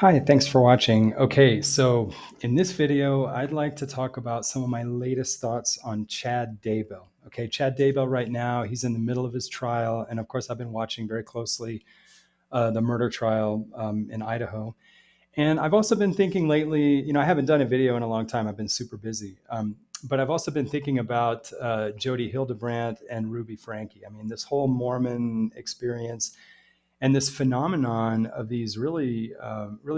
Hi, thanks for watching. Okay, so in this video, I'd like to talk about some of my latest thoughts on Chad Daybell. Okay, Chad Daybell right now, he's in the middle of his trial. And of course, I've been watching very closely the murder trial in Idaho. And I've also been thinking lately, I haven't done a video in a long time. I've been super busy. But I've also been thinking about Jodi Hildebrant and Ruby Franke. I mean, this whole Mormon experience and this phenomenon of these really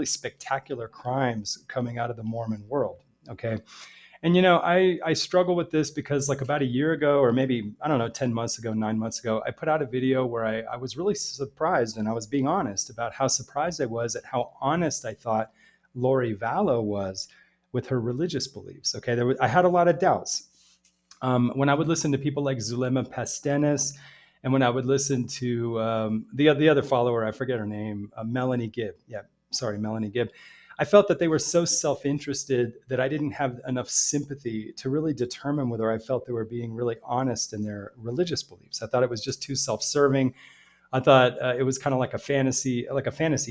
spectacular crimes coming out of the Mormon world. Okay. And I struggle with this because like about a year ago, or maybe, I don't know, 10 months ago, 9 months ago, I put out a video where I was really surprised, and I was being honest about how surprised I was at how honest I thought Lori Vallow was with her religious beliefs. Okay. I had a lot of doubts. When I would listen to people like Zulema Pastenes, and when I would listen to the other follower, I forget her name, Melanie Gibb. Yeah, sorry, Melanie Gibb. I felt that they were so self-interested that I didn't have enough sympathy to really determine whether I felt they were being really honest in their religious beliefs. I thought it was just too self-serving. I thought it was kind of like a fantasy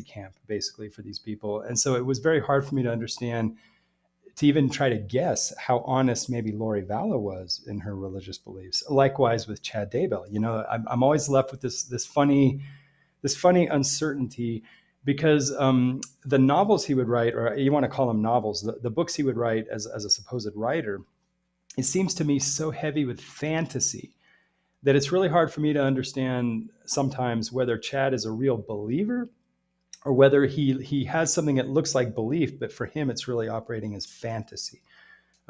camp, basically, for these people. And so it was very hard for me to understand, to even try to guess how honest maybe Lori Vallow was in her religious beliefs. Likewise with Chad Daybell. I'm always left with this funny uncertainty, because the novels he would write, or you want to call them novels, the books he would write as a supposed writer, it seems to me so heavy with fantasy that it's really hard for me to understand sometimes whether Chad is a real believer, or whether he has something that looks like belief, but for him it's really operating as fantasy.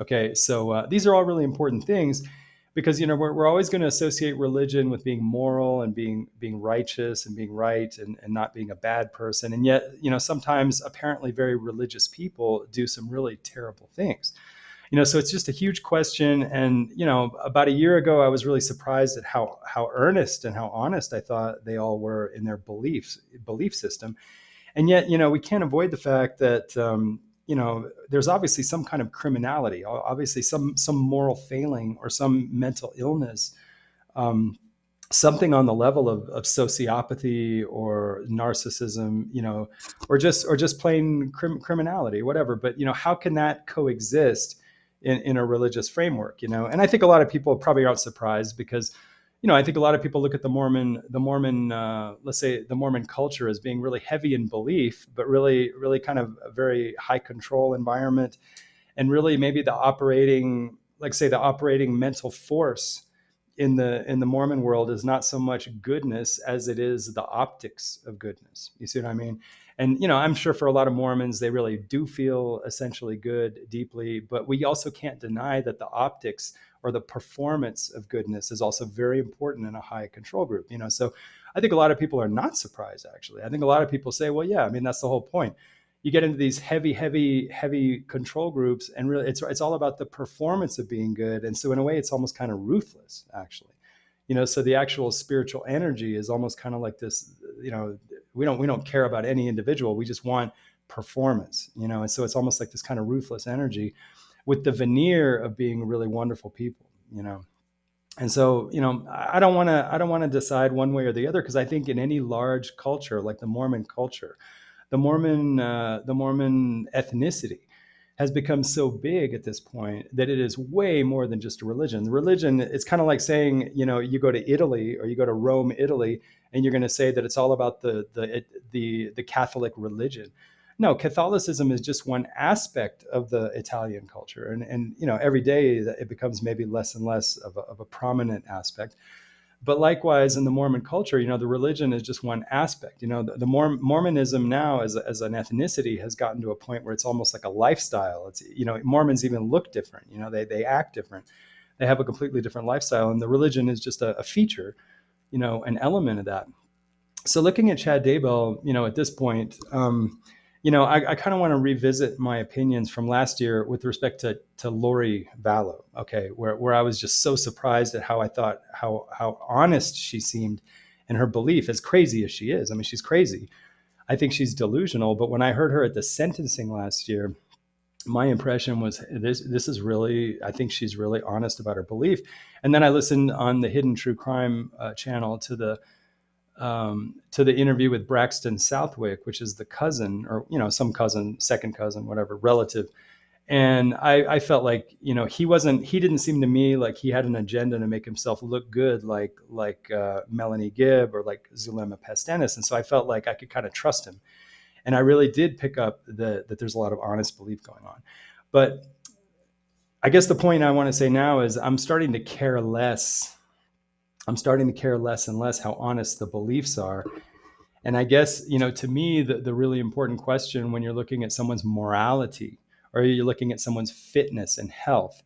Okay, so these are all really important things, because we're always going to associate religion with being moral and being righteous and being right, and not being a bad person. And yet, sometimes apparently very religious people do some really terrible things. So it's just a huge question. And about a year ago, I was really surprised at how earnest and how honest I thought they all were in their belief system. And yet, we can't avoid the fact that there's obviously some kind of criminality, obviously some moral failing or some mental illness, um, something on the level of sociopathy or narcissism, or just plain criminality, whatever. But how can that coexist in a religious framework? And I think a lot of people probably aren't surprised, because I think a lot of people look at the Mormon, let's say the Mormon culture, as being really heavy in belief, but really kind of a very high control environment, and really maybe the operating mental force in the Mormon world is not so much goodness as it is the optics of goodness. You see what I mean? And I'm sure for a lot of Mormons, they really do feel essentially good deeply, but we also can't deny that the optics or the performance of goodness is also very important in a high control group. So I think a lot of people are not surprised, actually. I think a lot of people say, well, yeah, I mean, that's the whole point. You get into these heavy control groups, and really it's all about the performance of being good. And so in a way, it's almost kind of ruthless, actually. So the actual spiritual energy is almost kind of like this. We don't care about any individual. We just want performance. And so it's almost like this kind of ruthless energy with the veneer of being really wonderful people. And so, I don't want to decide one way or the other, because I think in any large culture like the Mormon culture, the Mormon ethnicity has become so big at this point that it is way more than just a religion. The religion, it's kind of like saying, you go to Italy, or you go to Rome, Italy, and you're going to say that it's all about the Catholic religion. No, Catholicism is just one aspect of the Italian culture, and every day it becomes maybe less and less of a prominent aspect. But likewise, in the Mormon culture, the religion is just one aspect. The Mormonism now, as an ethnicity, has gotten to a point where it's almost like a lifestyle. It's Mormons even look different. They act different. They have a completely different lifestyle, and the religion is just a feature, an element of that. So looking at Chad Daybell, at this point, I kind of want to revisit my opinions from last year with respect to Lori Vallow. Okay, where I was just so surprised at how I thought how honest she seemed in her belief, as crazy as she is. I mean, she's crazy. I think she's delusional. But when I heard her at the sentencing last year, my impression was this is really, I think she's really honest about her belief. And then I listened on the Hidden True Crime channel to to the interview with Braxton Southwick, which is the cousin, or some cousin, second cousin, whatever, relative. And I felt like, he didn't seem to me like he had an agenda to make himself look good, like Melanie Gibb or like Zulema Pastanis. And so I felt like I could kind of trust him. And I really did pick up that there's a lot of honest belief going on. But I guess the point I want to say now is I'm starting to care less and less how honest the beliefs are. And I guess, to me, the really important question when you're looking at someone's morality or you're looking at someone's fitness and health,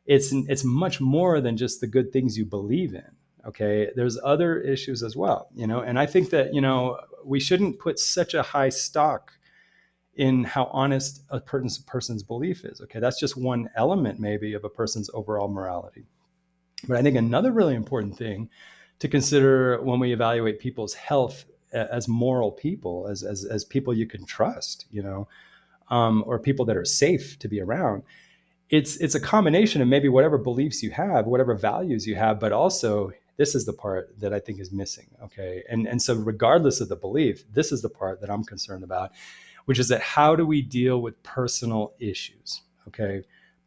it's much more than just the good things you believe in. Okay. There's other issues as well, and I think that, we shouldn't put such a high stock in how honest a person's belief is. Okay. That's just one element maybe of a person's overall morality. But I think another really important thing to consider when we evaluate people's health as moral people, as people you can trust, or people that are safe to be around, it's a combination of maybe whatever beliefs you have, whatever values you have, but also this is the part that I think is missing. Okay. And so regardless of the belief, this is the part that I'm concerned about, which is that how do we deal with personal issues? Okay.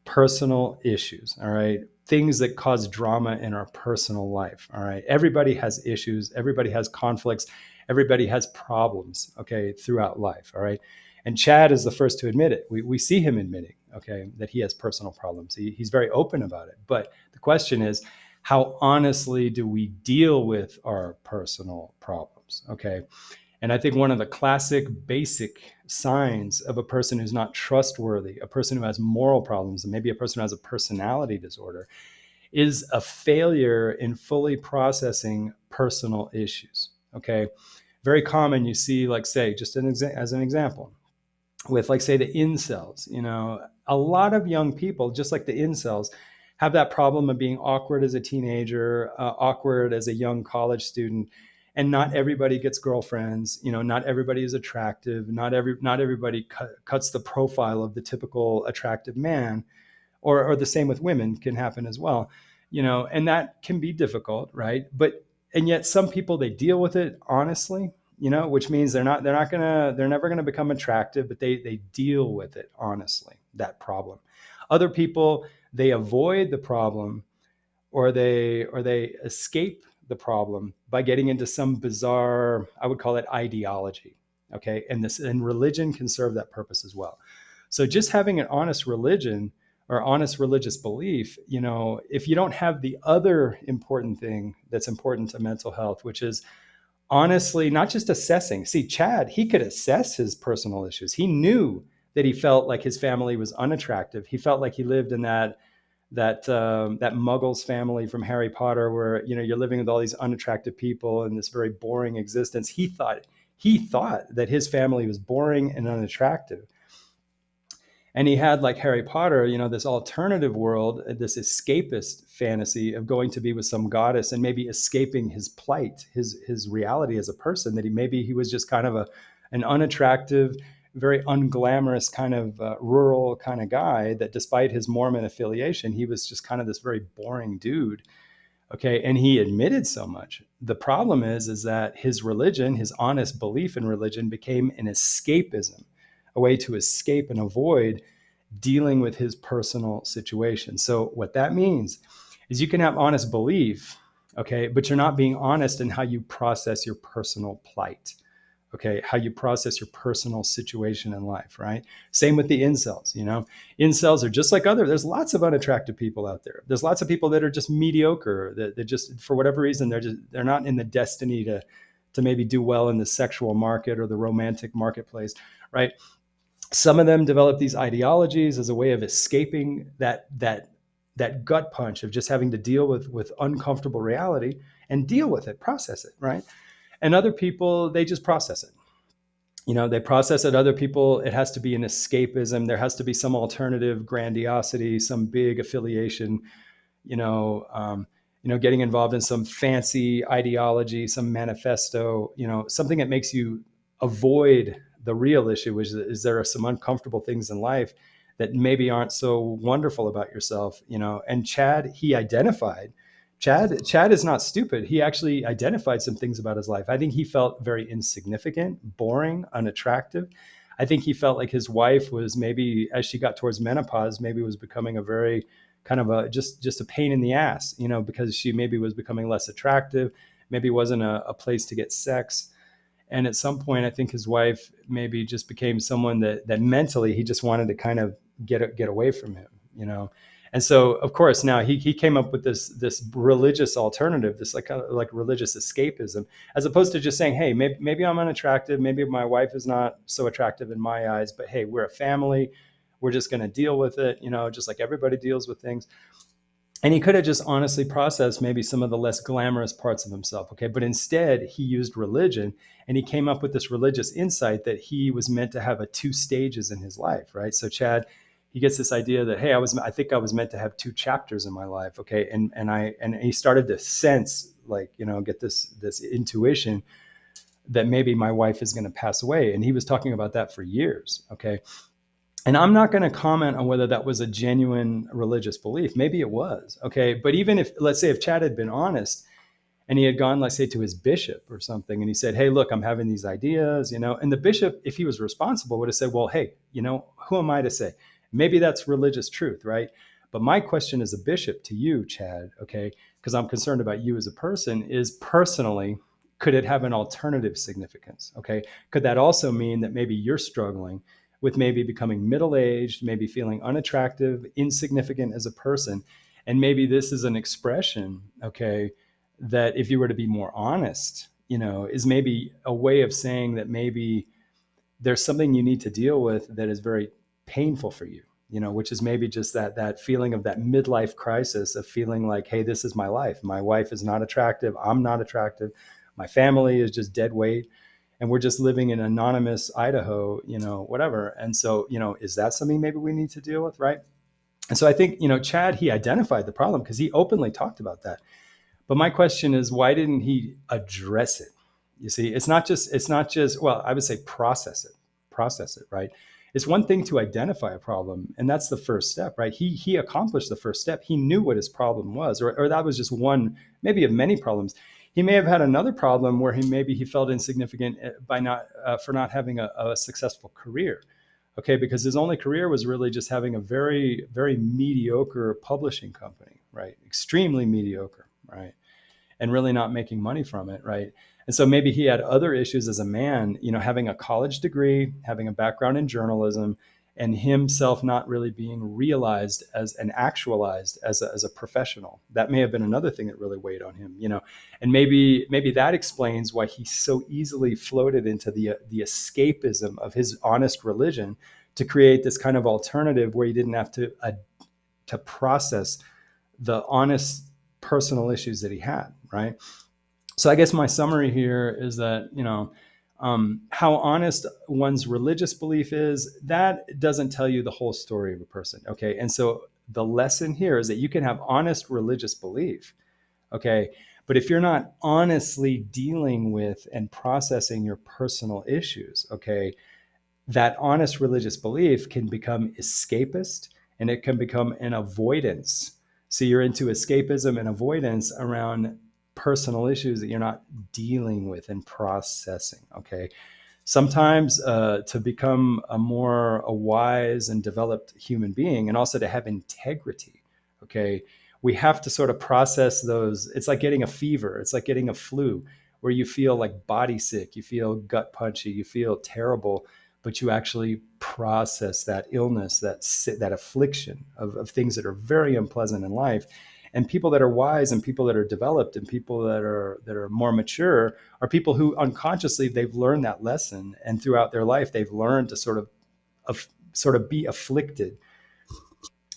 Personal issues. All right. Things that cause drama in our personal life. All right. Everybody has issues. Everybody has conflicts. Everybody has problems. Okay. Throughout life. All right. And Chad is the first to admit it. We see him admitting, okay, that he has personal problems. He's very open about it. But the question is, how honestly do we deal with our personal problems? Okay. And I think one of the classic basic signs of a person who's not trustworthy, a person who has moral problems, and maybe a person who has a personality disorder, is a failure in fully processing personal issues. Okay. Very common, you see, like, say, just as an example, with, like, say, the incels, a lot of young people, just like the incels, have that problem of being awkward as a teenager, awkward as a young college student. And not everybody gets girlfriends. Not everybody is attractive. Not everybody cuts the profile of the typical attractive man, or the same with women can happen as well. And that can be difficult, right? And yet some people, they deal with it honestly, which means they're never gonna become attractive, but they deal with it honestly, that problem. Other people, they avoid the problem, or they escape the problem by getting into some bizarre, I would call it ideology. Okay. And religion can serve that purpose as well. So just having an honest religion or honest religious belief, if you don't have the other important thing that's important to mental health, which is honestly not just assessing. See, Chad, he could assess his personal issues. He knew that he felt like his family was unattractive. He felt like he lived in that Muggles family from Harry Potter, where you're living with all these unattractive people in this very boring existence. He thought that his family was boring and unattractive, and he had, like Harry Potter, this alternative world, this escapist fantasy of going to be with some goddess and maybe escaping his plight, his reality as a person. That he was just kind of an unattractive, very unglamorous kind of rural kind of guy, that despite his Mormon affiliation, he was just kind of this very boring dude. Okay. And he admitted so much. The problem is that his religion, his honest belief in religion, became an escapism, a way to escape and avoid dealing with his personal situation. So what that means is you can have honest belief, okay, but you're not being honest in how you process your personal plight. Okay, how you process your personal situation in life, right? Same with the incels. Incels are just like there's lots of unattractive people out there. There's lots of people that are just mediocre, that just, for whatever reason, they're not in the destiny to maybe do well in the sexual market or the romantic marketplace, right? Some of them develop these ideologies as a way of escaping that gut punch of just having to deal with uncomfortable reality and deal with it, process it, right? And other people, they just process it. They process it. Other people, it has to be an escapism. There has to be some alternative grandiosity, some big affiliation, getting involved in some fancy ideology, some manifesto, something that makes you avoid the real issue, which is there are some uncomfortable things in life that maybe aren't so wonderful about yourself, And Chad, he identified Chad is not stupid. He actually identified some things about his life. I think he felt very insignificant, boring, unattractive. I think he felt like his wife was, maybe as she got towards menopause, maybe was becoming a very kind of a just a pain in the ass, because she maybe was becoming less attractive, maybe wasn't a place to get sex. And at some point, I think his wife maybe just became someone that mentally he just wanted to kind of get away from him. And so, of course, now he came up with this religious alternative, this like religious escapism, as opposed to just saying, hey, maybe I'm unattractive, maybe my wife is not so attractive in my eyes, but hey, we're a family, we're just going to deal with it, just like everybody deals with things. And he could have just honestly processed maybe some of the less glamorous parts of himself. Okay. But instead, he used religion, and he came up with this religious insight that he was meant to have two stages in his life. Right. So Chad, he gets this idea that, hey, I think I was meant to have two chapters in my life. Okay. And he started to sense, get this intuition that maybe my wife is going to pass away. And he was talking about that for years. Okay. And I'm not going to comment on whether that was a genuine religious belief. Maybe it was. Okay. But even if, let's say, if Chad had been honest and he had gone, let's say, to his bishop or something, and he said, hey, look, I'm having these ideas, and the bishop, if he was responsible, would have said, well, hey, who am I to say? Maybe that's religious truth, right? But my question as a bishop to you, Chad, okay, because I'm concerned about you as a person, is personally, could it have an alternative significance? Okay. Could that also mean that maybe you're struggling with maybe becoming middle-aged, maybe feeling unattractive, insignificant as a person? And maybe this is an expression, okay, that if you were to be more honest, is maybe a way of saying that maybe there's something you need to deal with that is very painful for you, which is maybe just that feeling of that midlife crisis of feeling like, hey, this is my life. My wife is not attractive. I'm not attractive. My family is just dead weight. And we're just living in anonymous Idaho, whatever. And so, is that something maybe we need to deal with, right? And so I think, Chad, he identified the problem because he openly talked about that. But my question is, why didn't he address it? You see, it's not just, well, I would say process it, right? It's one thing to identify a problem, and that's the first step, right? He accomplished the first step. He knew what his problem was, or that was just one, maybe of many problems. He may have had another problem where he felt insignificant by for not having a successful career. Okay, because his only career was really just having a very, very mediocre publishing company, right? Extremely mediocre, right? And really not making money from it, right? And so maybe he had other issues as a man, having a college degree, having a background in journalism, and himself not really being realized as and actualized as a professional. That may have been another thing that really weighed on him, and maybe that explains why he so easily floated into the escapism of his honest religion to create this kind of alternative where he didn't have to process the honest personal issues that he had, right? So I guess my summary here is that, how honest one's religious belief is, that doesn't tell you the whole story of a person. Okay. And so the lesson here is that you can have honest religious belief. Okay. But if you're not honestly dealing with and processing your personal issues, okay, that honest religious belief can become escapist, and it can become an avoidance. So you're into escapism and avoidance around personal issues that you're not dealing with and processing. Okay. Sometimes to become a wise and developed human being, and also to have integrity, okay, we have to sort of process those. It's like getting a fever. It's like getting a flu, where you feel like body sick, you feel gut punchy, you feel terrible, but you actually process that illness, that affliction of things that are very unpleasant in life. And people that are wise and people that are developed and people that are more mature are people who unconsciously they've learned that lesson, and throughout their life they've learned to sort of be afflicted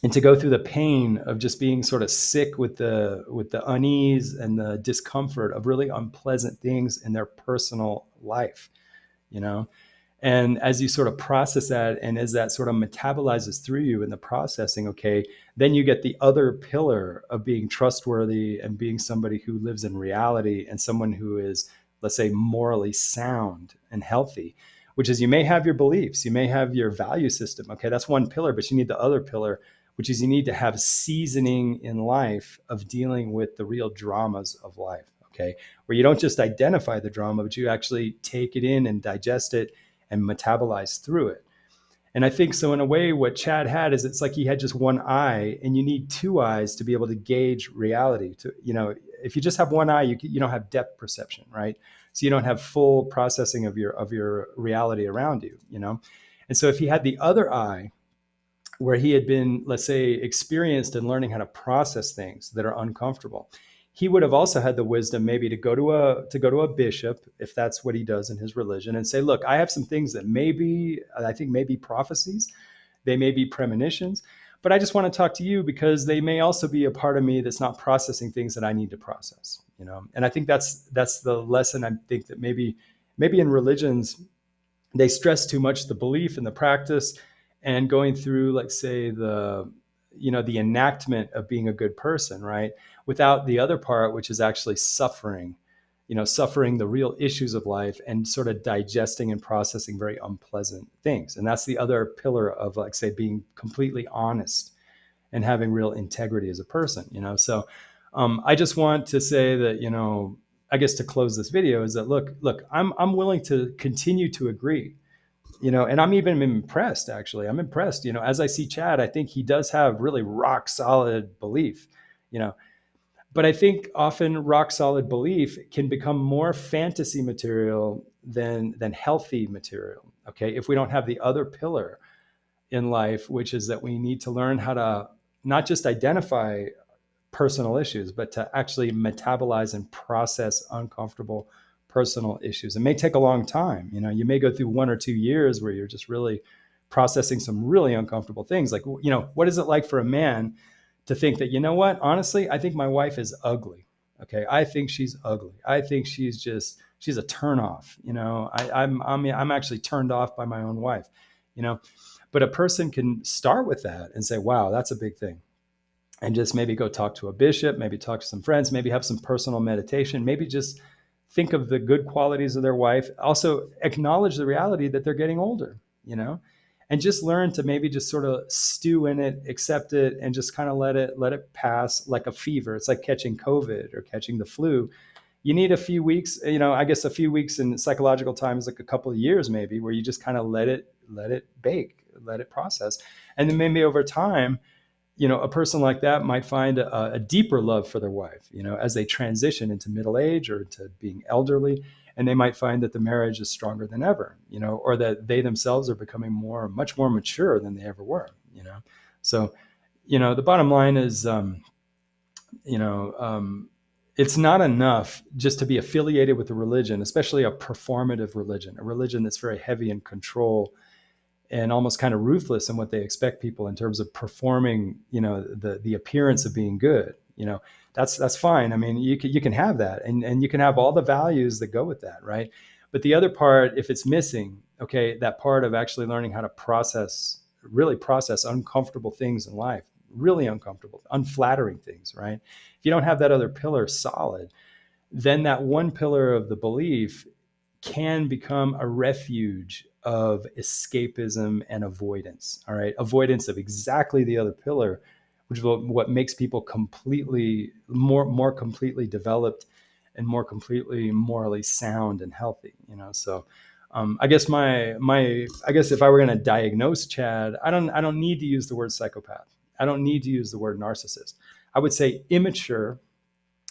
and to go through the pain of just being sort of sick with the unease and the discomfort of really unpleasant things in their personal life, And as you sort of process that, and as that sort of metabolizes through you in the processing, okay, then you get the other pillar of being trustworthy and being somebody who lives in reality and someone who is, let's say, morally sound and healthy, which is you may have your beliefs, you may have your value system. Okay, that's one pillar, but you need the other pillar, which is you need to have seasoning in life of dealing with the real dramas of life, okay? Where you don't just identify the drama, but you actually take it in and digest it and metabolize through it. And I think so in a way, what Chad had is it's like he had just one eye, and you need two eyes to be able to gauge reality. To, you know, if you just have one eye, you don't have depth perception, right? So you don't have full processing of your reality around you, you know? And so if he had the other eye, where he had been, let's say, experienced in learning how to process things that are uncomfortable, he would have also had the wisdom maybe to go to a bishop, if that's what he does in his religion, and say, look, I have some things that maybe I think may be prophecies, they may be premonitions, but I just want to talk to you because they may also be a part of me that's not processing things that I need to process, you know. And I think that's the lesson. I think that maybe in religions they stress too much the belief and the practice and going through, like, say, the enactment of being a good person, right, without the other part, which is actually suffering, suffering the real issues of life and sort of digesting and processing very unpleasant things. And that's the other pillar of, like, say, being completely honest and having real integrity as a person, so I just want to say that, I guess to close this video is that look, I'm willing to continue to agree, and I'm even impressed, actually. I'm impressed, as I see Chad, I think he does have really rock solid belief, you know, but I think often rock solid belief can become more fantasy material than healthy material. Okay. If we don't have the other pillar in life, which is that we need to learn how to not just identify personal issues, but to actually metabolize and process uncomfortable personal issues. It may take a long time. You may go through 1 or 2 years where you're just really processing some really uncomfortable things. Like, what is it like for a man to think that, what, honestly, I think my wife is ugly. Okay. I think she's ugly. I think she's a turnoff. I'm actually turned off by my own wife, but a person can start with that and say, wow, that's a big thing. And just maybe go talk to a bishop, maybe talk to some friends, maybe have some personal meditation, maybe just think of the good qualities of their wife. Also acknowledge the reality that they're getting older, and just learn to maybe just sort of stew in it, accept it, and just kind of let it pass like a fever. It's like catching COVID or catching the flu. You need a few weeks, I guess a few weeks in psychological time is like a couple of years maybe, where you just kind of let it bake, let it process. And then maybe over time, a person like that might find a deeper love for their wife, as they transition into middle age or to being elderly, and they might find that the marriage is stronger than ever, or that they themselves are becoming much more mature than they ever were, So, the bottom line is, it's not enough just to be affiliated with a religion, especially a performative religion, a religion that's very heavy in control and almost kind of ruthless in what they expect people in terms of performing, the appearance of being good. That's fine. I mean, you can have that, and you can have all the values that go with that, right? But the other part, if it's missing, okay, that part of actually learning how to really process uncomfortable things in life, really uncomfortable, unflattering things, right? If you don't have that other pillar solid, then that one pillar of the belief can become a refuge of escapism and avoidance. All right. Avoidance of exactly the other pillar, which is what makes people more completely developed and more completely morally sound and healthy, So I guess I guess if I were going to diagnose Chad, I don't need to use the word psychopath. I don't need to use the word narcissist. I would say immature.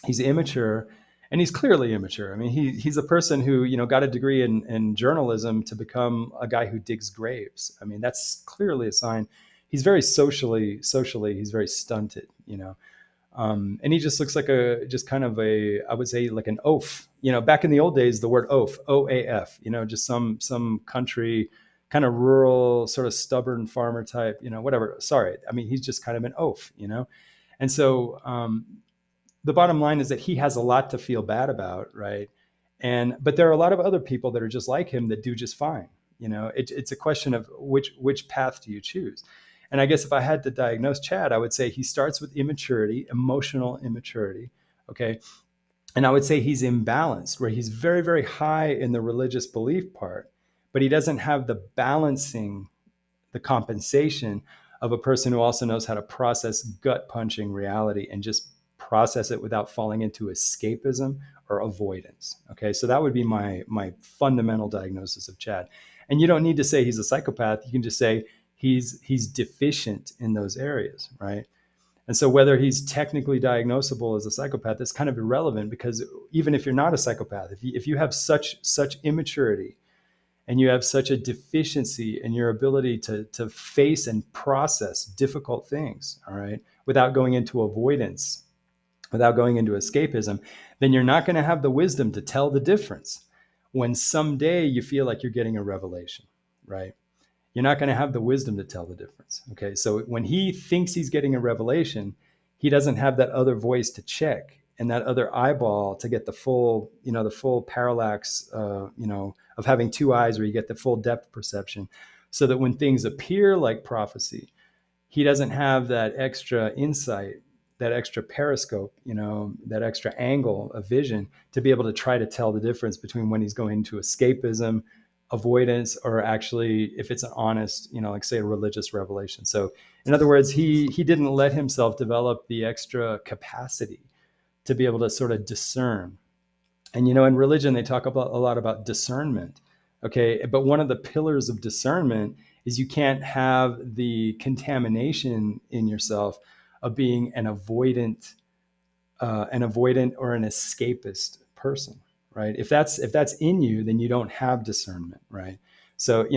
He's immature, and he's clearly immature. I mean, he's a person who, got a degree in journalism to become a guy who digs graves. I mean, that's clearly a sign. He's very socially, he's very stunted, and he just looks like I would say like an oaf. Back in the old days, the word oaf, OAF, just some country, kind of rural, sort of stubborn farmer type, whatever. Sorry. I mean, he's just kind of an oaf, and so, the bottom line is that he has a lot to feel bad about, right? But there are a lot of other people that are just like him that do just fine. It's a question of which path do you choose? And I guess if I had to diagnose Chad, I would say he starts with immaturity, emotional immaturity, okay? And I would say he's imbalanced, where he's very, very high in the religious belief part, but he doesn't have the compensation of a person who also knows how to process gut punching reality and just process it without falling into escapism or avoidance. Okay, so that would be my fundamental diagnosis of Chad. And you don't need to say he's a psychopath. You can just say he's deficient in those areas, right? And so whether he's technically diagnosable as a psychopath is kind of irrelevant, because even if you're not a psychopath, if you have such immaturity and you have such a deficiency in your ability to face and process difficult things, all right, without going into avoidance, without going into escapism, then you're not going to have the wisdom to tell the difference when someday you feel like you're getting a revelation, right? You're not going to have the wisdom to tell the difference. Okay. So when he thinks he's getting a revelation, he doesn't have that other voice to check and that other eyeball to get the full, the full parallax, of having two eyes where you get the full depth perception, so that when things appear like prophecy, he doesn't have that extra insight, that extra periscope, that extra angle of vision to be able to try to tell the difference between when he's going to escapism, avoidance, or actually if it's an honest, like say a religious revelation. So in other words, he didn't let himself develop the extra capacity to be able to sort of discern. And in religion they talk about a lot about discernment. Okay, but one of the pillars of discernment is you can't have the contamination in yourself of being an avoidant or an escapist person, right? If that's in you, then you don't have discernment, right? So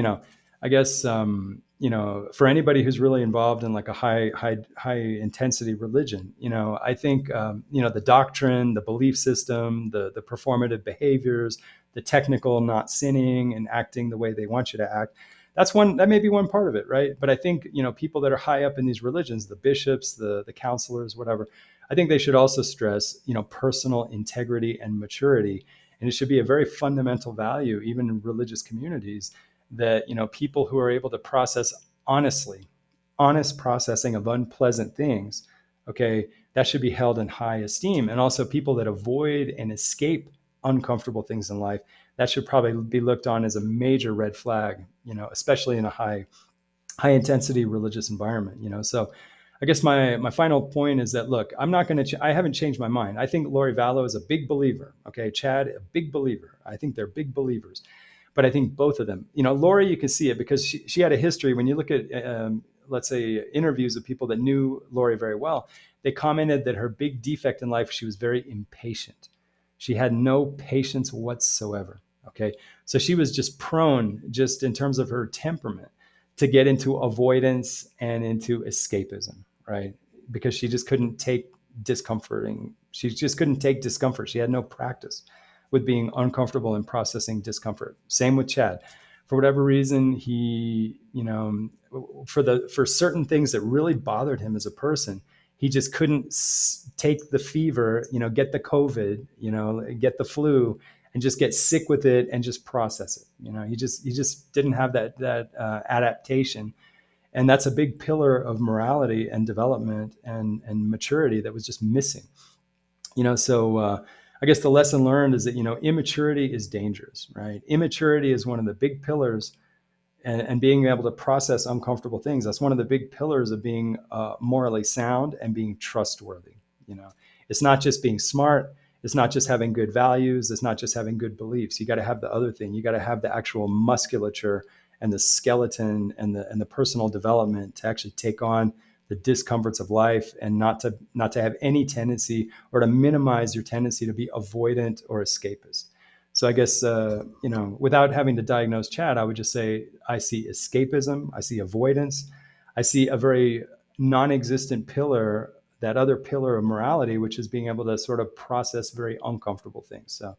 I guess for anybody who's really involved in like a high intensity religion, I think the doctrine, the belief system, the performative behaviors, the technical not sinning and acting the way they want you to act, that may be one part of it, right? But I think people that are high up in these religions, the bishops, the counselors, whatever, I think they should also stress personal integrity and maturity. And it should be a very fundamental value, even in religious communities, that people who are able to process honest processing of unpleasant things, okay, that should be held in high esteem. And also people that avoid and escape uncomfortable things in life, that should probably be looked on as a major red flag, especially in a high intensity religious environment. So I guess my final point is that, look, I haven't changed my mind. I think Lori Vallow is a big believer. Okay. Chad, a big believer. I think they're big believers, but I think both of them, Lori, you can see it because she had a history. When you look at, let's say, interviews of people that knew Lori very well, they commented that her big defect in life, she was very impatient. She had no patience whatsoever. Okay. So she was just prone, just in terms of her temperament, to get into avoidance and into escapism, right? Because she just couldn't take She just couldn't take discomfort. She had no practice with being uncomfortable and processing discomfort. Same with Chad. For whatever reason, he, for certain things that really bothered him as a person, he just couldn't take the fever, get the COVID, get the flu, and just get sick with it and just process it. He just didn't have that adaptation. And that's a big pillar of morality and development and maturity that was just missing. So I guess the lesson learned is that, immaturity is dangerous, right? Immaturity is one of the big pillars, and being able to process uncomfortable things. That's one of the big pillars of being morally sound and being trustworthy. It's not just being smart. It's not just having good values. It's not just having good beliefs. You got to have the other thing. You got to have the actual musculature and the skeleton and the personal development to actually take on the discomforts of life, and not to have any tendency, or to minimize your tendency to be avoidant or escapist. So I guess, without having to diagnose Chad, I would just say, I see escapism, I see avoidance, I see a very non-existent pillar, that other pillar of morality, which is being able to sort of process very uncomfortable things. So,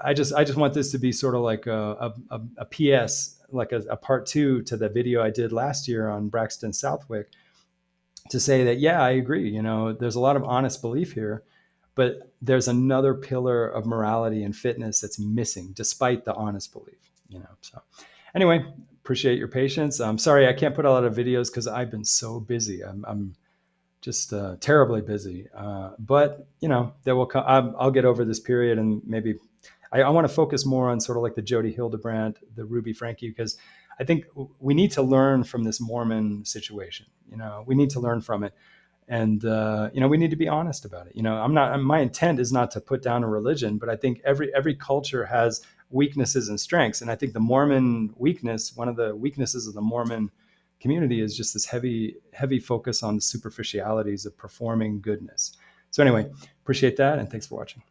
I just want this to be sort of like a PS, like a part 2 to the video I did last year on Braxton Southwick, to say that, yeah, I agree. There's a lot of honest belief here, but there's another pillar of morality and fitness that's missing, despite the honest belief. So anyway, appreciate your patience. I'm sorry I can't put a lot of videos because I've been so busy. I'm just terribly busy. But there will come. I'll get over this period, and maybe I want to focus more on sort of like the Jodi, Hildebrant, the Ruby, Franke, because I think we need to learn from this Mormon situation. We need to learn from it. And we need to be honest about it. My intent is not to put down a religion, but I think every culture has weaknesses and strengths. And I think the Mormon weakness, one of the weaknesses of the Mormon community, is just this heavy focus on the superficialities of performing goodness. So anyway, appreciate that, and thanks for watching.